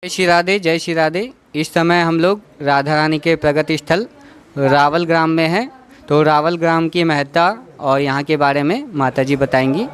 जय श्री राधे। इस समय हम लोग राधा रानी के प्रगति स्थल रावल ग्राम में हैं। तो रावल ग्राम की महत्ता और यहाँ के बारे में माता जी बताएंगी।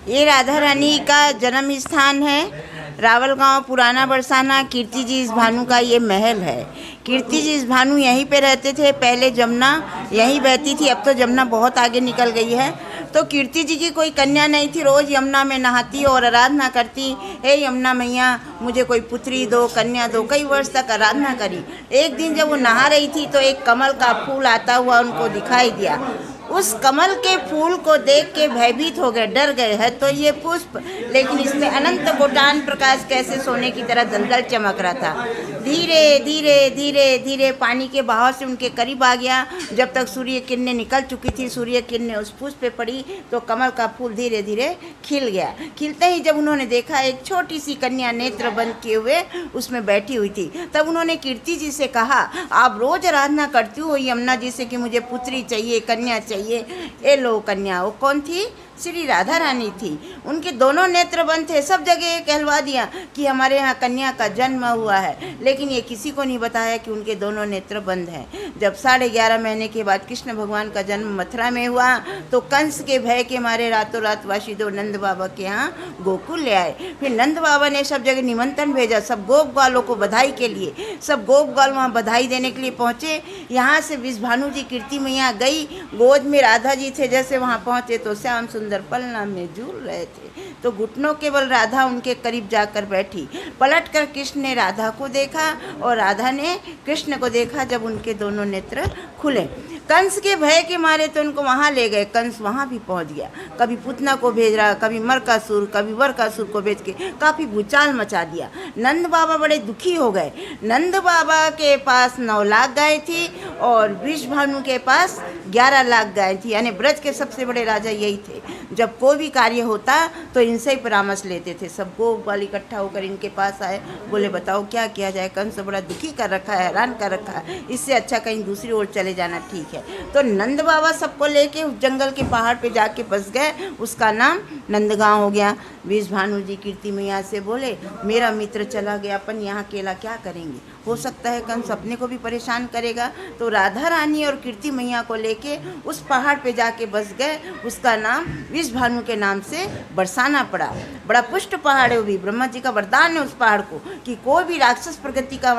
ये राधा रानी का जन्म स्थान है। रावल गांव पुराना बरसाना कीर्ति जी इस भानु का ये महल है। कीर्ति जी इस भानु यहीं पे रहते थे। पहले जमुना यहीं बहती थी, अब तो जमुना बहुत आगे निकल गई है। तो कीर्ति जी की कोई कन्या नहीं थी। रोज़ यमुना में नहाती और आराधना करती, हे यमुना मैया मुझे कोई पुत्री दो, कन्या दो। कई वर्ष तक आराधना करी। एक दिन जब वो नहा रही थी तो एक कमल का फूल आता हुआ उनको दिखाई दिया। उस कमल के फूल को देख के भयभीत हो गए, डर गए। है तो ये पुष्प, लेकिन इसमें अनंत कोटान प्रकाश कैसे सोने की तरह दलदल चमक रहा था। धीरे धीरे धीरे धीरे पानी के बहाव से उनके करीब आ गया। जब तक सूर्य किरणें निकल चुकी थी, सूर्य किरणें उस पुष्प पे पड़ी तो कमल का फूल धीरे धीरे खिल गया। खिलते ही जब उन्होंने देखा एक छोटी सी कन्या नेत्र बंद किए हुए उसमें बैठी हुई थी, तब उन्होंने कीर्ति जी से कहा, आप रोज आराधना करती हो यमुना जी से कि मुझे पुत्री चाहिए, कन्या चाहिए। ये लो कन्या। वो कौन थी? श्री राधा रानी थी। उनके दोनों नेत्र बंद थे। सब जगह ये कहलवा दिया कि हमारे यहाँ कन्या का जन्म हुआ है, लेकिन ये किसी को नहीं बताया कि उनके दोनों नेत्र बंद हैं। जब 11.5 महीने के बाद कृष्ण भगवान का जन्म मथुरा में हुआ तो कंस के भय के मारे रातों रात वासुदेव नंद बाबा के यहाँ गोकुल ले आए। फिर नंद बाबा ने सब जगह निमंत्रण भेजा, सब गोप ग्वालों को बधाई के लिए। सब गोप ग्वाल वहाँ बधाई देने के लिए पहुँचे। यहाँ से विषभानु जी कीर्ति मैया गई, गोद में राधा जी थे। जैसे वहाँ पहुँचे तो श्याम सुंदर पलना में झूल रहे थे। तो घुटनों के बल राधा उनके करीब जाकर बैठी। पलटकर कृष्ण ने राधा को देखा और राधा ने कृष्ण को देखा। जब उनके दोनों नेत्र खुले, कंस के भय के मारे तो उनको वहाँ ले गए। कंस वहाँ भी पहुँच गया। कभी पूतना को भेज रहा, कभी मरकासुर, कभी वरकासुर को भेज के काफ़ी भूचाल मचा दिया। नंद बाबा बड़े दुखी हो गए। नंद बाबा के पास 9 लाख गाय थी और विषभानु के पास 11 लाख गाय थी। यानी ब्रज के सबसे बड़े राजा यही थे। जब कोई भी कार्य होता तो इनसे ही परामर्श लेते थे। सब गोप ग्वाल इकट्ठा होकर इनके पास आए, बोले बताओ क्या किया जाए। कंस बड़ा दुखी कर रखा है, हैरान कर रखा है, इससे अच्छा कहीं दूसरी ओर चले जाना ठीक है। तो नंद बाबा सबको लेके उस जंगल के पहाड़ पे जाके बस गए। उसका नाम नंदगांव हो गया। विषभानु जी कीर्ति मैया से बोले, मेरा मित्र चला गया, अपन यहाँ अकेला क्या करेंगे। हो सकता है कंस अपने को भी परेशान करेगा। तो राधा रानी और कीर्ति मैया को लेके उस पहाड़ पे जाके बस गए। उसका नाम विषभानु के नाम से बरसाना पड़ा। बड़ा पुष्ट पहाड़ है वो भी। ब्रह्मा जी का वरदान है उस पहाड़ को कि कोई भी राक्षस प्रगति का